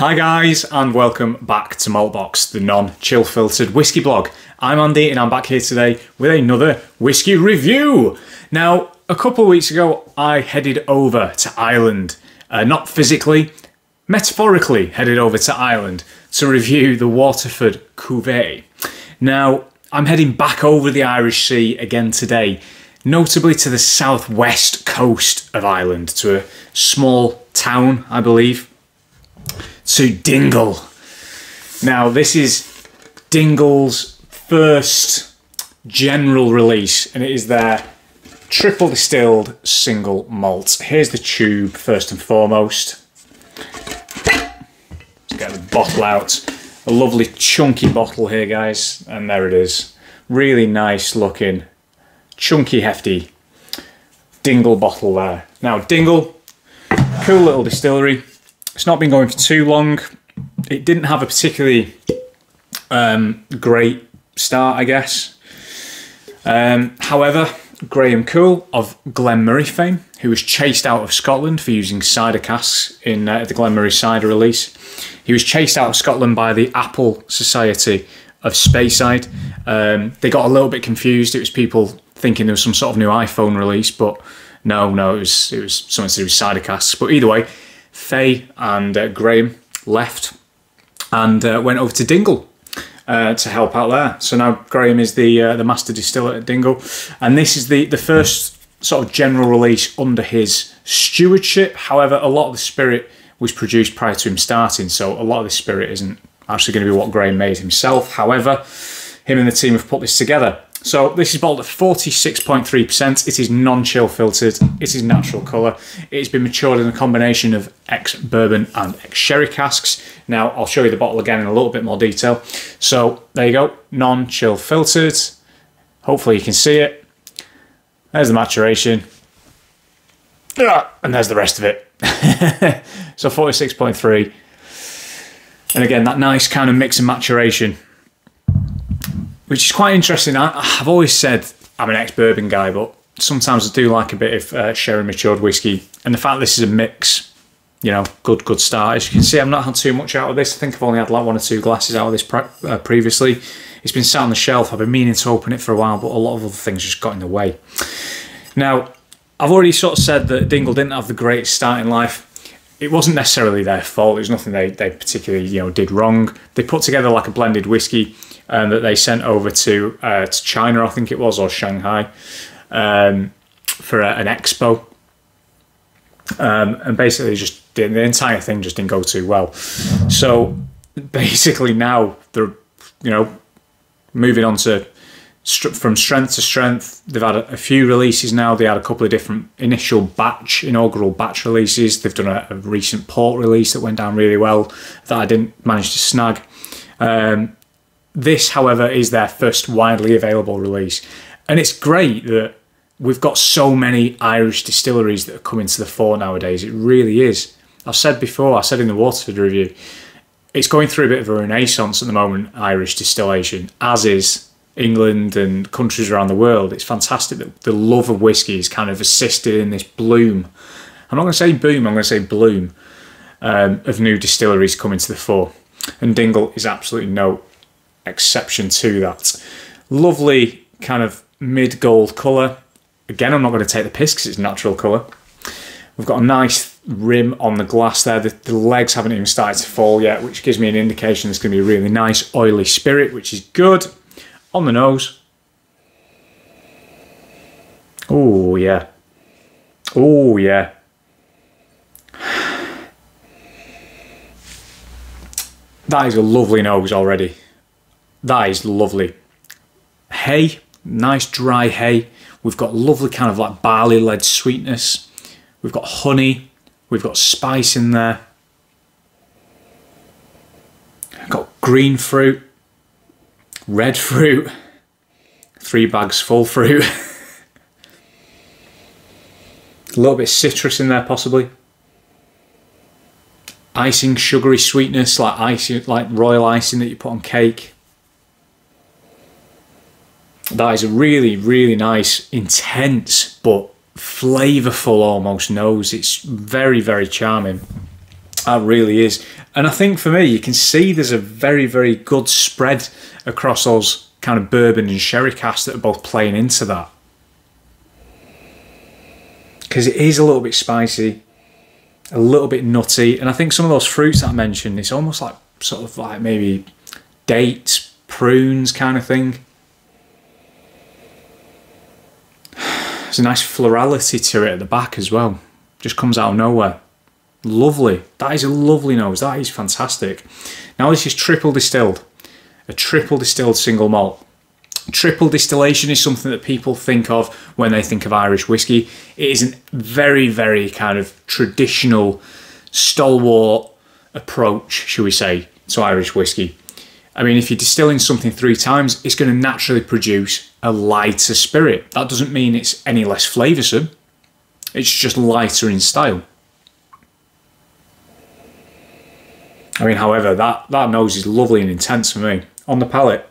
Hi guys, and welcome back to Maltbox, the non-chill filtered whiskey blog. I'm Andy and I'm back here today with another whiskey review. Now, a couple of weeks ago, I headed over to Ireland. Not physically, metaphorically headed over to Ireland to review the Waterford Cuvée. Now, I'm heading back over the Irish Sea again today, notably to the southwest coast of Ireland, to a small town, I believe, to Dingle. Now, this is Dingle's first general release, and it is their triple distilled single malt. Here's the tube first and foremost. Let's get the bottle out. A lovely chunky bottle here, guys, and there it is. Really nice looking, chunky, hefty Dingle bottle there. Now, Dingle, cool little distillery. It's not been going for too long. It didn't have a particularly great start, I guess. However, Graham Cool of Glenmurray fame, who was chased out of Scotland for using cider casks in the Glenmurray cider release. He was chased out of Scotland by the Apple Society of Speyside. They got a little bit confused. It was people thinking there was some sort of new iPhone release, but no, it was something to do with cider casks. But either way, Faye and Graham left and went over to Dingle to help out there. So now Graham is the master distiller at Dingle, and this is the first sort of general release under his stewardship. However, a lot of the spirit was produced prior to him starting, so a lot of the spirit isn't actually going to be what Graham made himself. However, him and the team have put this together. So this is bottled at 46.3%. It is non-chill filtered. It is natural colour. It's been matured in a combination of ex-bourbon and ex-sherry casks. Now, I'll show you the bottle again in a little bit more detail. So there you go, non-chill filtered. Hopefully you can see it. There's the maturation. And there's the rest of it. So 46.3. And again, that nice kind of mix and maturation, which is quite interesting. I've always said I'm an ex-bourbon guy, but sometimes I do like a bit of sherry matured whiskey. And the fact this is a mix, you know, good start. As you can see, I've not had too much out of this. I think I've only had like 1 or 2 glasses out of this previously. It's been sat on the shelf. I've been meaning to open it for a while, but a lot of other things just got in the way. Now, I've already sort of said that Dingle didn't have the greatest start in life. It wasn't necessarily their fault. It was nothing they particularly did wrong. They put together like a blended whiskey that they sent over to China, I think it was, or Shanghai, for an expo. And basically just the entire thing just didn't go too well. So basically now they're moving on to from strength to strength. They've had a few releases now. They had a couple of different inaugural batch releases. They've done a recent port release that went down really well that I didn't manage to snag. This, however, is their first widely available release. And it's great that we've got so many Irish distilleries that are coming to the fore nowadays. It really is. I've said before, I said in the Waterford review, it's going through a bit of a renaissance at the moment, Irish distillation, as is England and countries around the world. It's fantastic that the love of whiskey is kind of assisted in this bloom. I'm not going to say boom, I'm going to say bloom of new distilleries coming to the fore. And Dingle is absolutely no exception to that. Lovely kind of mid-gold colour. Again, I'm not going to take the piss because it's natural colour. We've got a nice rim on the glass there. The legs haven't even started to fall yet, which gives me an indication there's going to be a really nice oily spirit, which is good. On the nose. Oh, yeah. Oh, yeah. That is a lovely nose already. That is lovely. Hay, nice dry hay. We've got lovely kind of like barley-led sweetness. We've got honey. We've got spice in there. We've got green fruit. Red fruit, 3 bags full fruit. A little bit of citrus in there possibly. Icing, sugary sweetness, like icing, like royal icing that you put on cake. That is a really, really nice, intense, but flavourful almost nose. It's very, very charming. That really is. And I think for me, you can see there's a very, very good spread across those kind of bourbon and sherry casks that are both playing into that. Because it is a little bit spicy, a little bit nutty. And I think some of those fruits that I mentioned, it's almost like sort of like maybe dates, prunes kind of thing. There's a nice florality to it at the back as well. Just comes out of nowhere. Lovely. That is a lovely nose. That is fantastic. Now this is triple distilled. A triple distilled single malt. Triple distillation is something that people think of when they think of Irish whiskey. It is a very, very kind of traditional, stalwart approach, shall we say, to Irish whiskey. I mean, if you're distilling something 3 times, it's going to naturally produce a lighter spirit. That doesn't mean it's any less flavoursome. It's just lighter in style. I mean, however, that nose is lovely and intense for me. On the palate,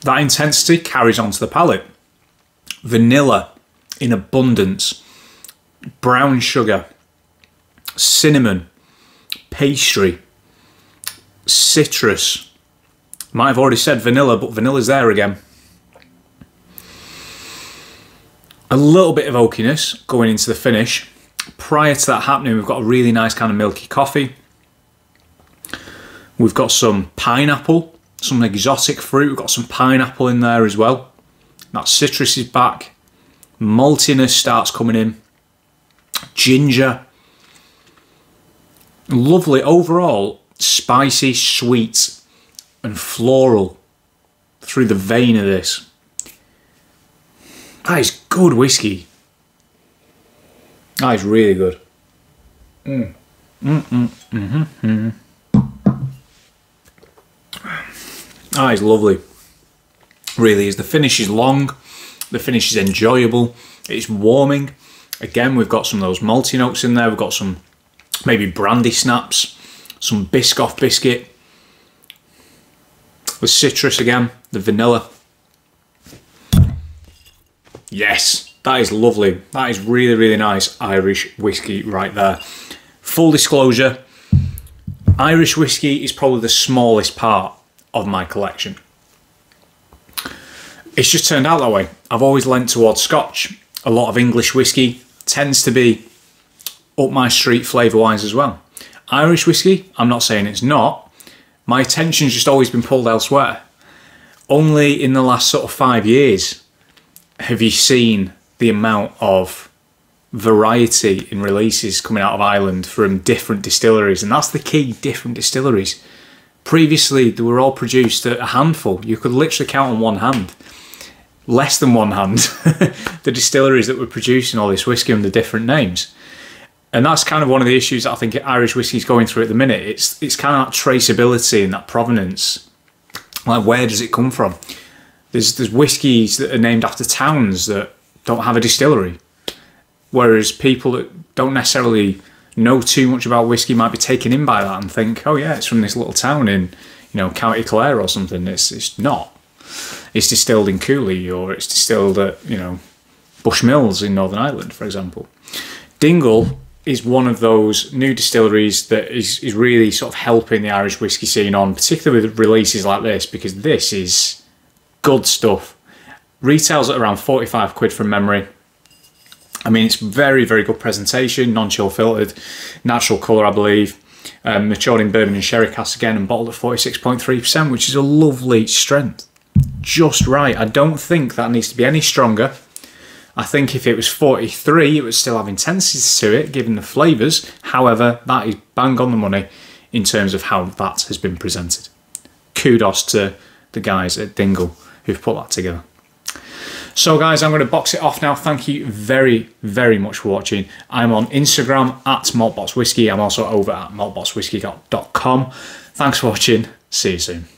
that intensity carries on to the palate. Vanilla in abundance, brown sugar, cinnamon, pastry, citrus. Might have already said vanilla, but vanilla's there again. A little bit of oakiness going into the finish. Prior to that happening, we've got a really nice kind of milky coffee. We've got some pineapple, some exotic fruit. We've got some pineapple in there as well. That citrus is back. Maltiness starts coming in. Ginger. Lovely overall, spicy, sweet and floral through the vein of this. That is good whiskey. That is really good. That is lovely. Really is. The finish is long. The finish is enjoyable. It's warming. Again, we've got some of those malty notes in there. We've got some maybe brandy snaps, some Biscoff biscuit. The citrus again, the vanilla. Yes, that is lovely. That is really, really nice Irish whiskey right there. Full disclosure, Irish whiskey is probably the smallest part of my collection. It's just turned out that way. I've always lent towards Scotch. A lot of English whiskey tends to be up my street flavour-wise as well. Irish whiskey, I'm not saying it's not. My attention's just always been pulled elsewhere. Only in the last sort of 5 years have you seen the amount of variety in releases coming out of Ireland from different distilleries, and that's the key, different distilleries. Previously, they were all produced at a handful. You could literally count on one hand. Less than one hand, the distilleries that were producing all this whiskey under different names. And that's kind of one of the issues that I think Irish whiskey is going through at the minute. It's kind of that traceability and that provenance. Like, where does it come from? There's whiskies that are named after towns that don't have a distillery. Whereas people that don't necessarily know too much about whiskey might be taken in by that and think, oh yeah, it's from this little town in, you know, County Clare or something. It's not. It's distilled in Cooley, or it's distilled at, you know, Bushmills in Northern Ireland, for example. Dingle is one of those new distilleries that is really sort of helping the Irish whiskey scene on, particularly with releases like this, because this is good stuff. Retails at around 45 quid from memory. I mean, it's very, very good presentation, non-chill filtered, natural colour, I believe. Matured in bourbon and sherry casks again, and bottled at 46.3%, which is a lovely strength. Just right. I don't think that needs to be any stronger. I think if it was 43, it would still have intensity to it, given the flavours. However, that is bang on the money in terms of how that has been presented. Kudos to the guys at Dingle who've put that together. So guys, I'm going to box it off now. Thank you very, very much for watching. I'm on Instagram at maltboxwhiskey. I'm also over at maltboxwhiskey.com. Thanks for watching. See you soon.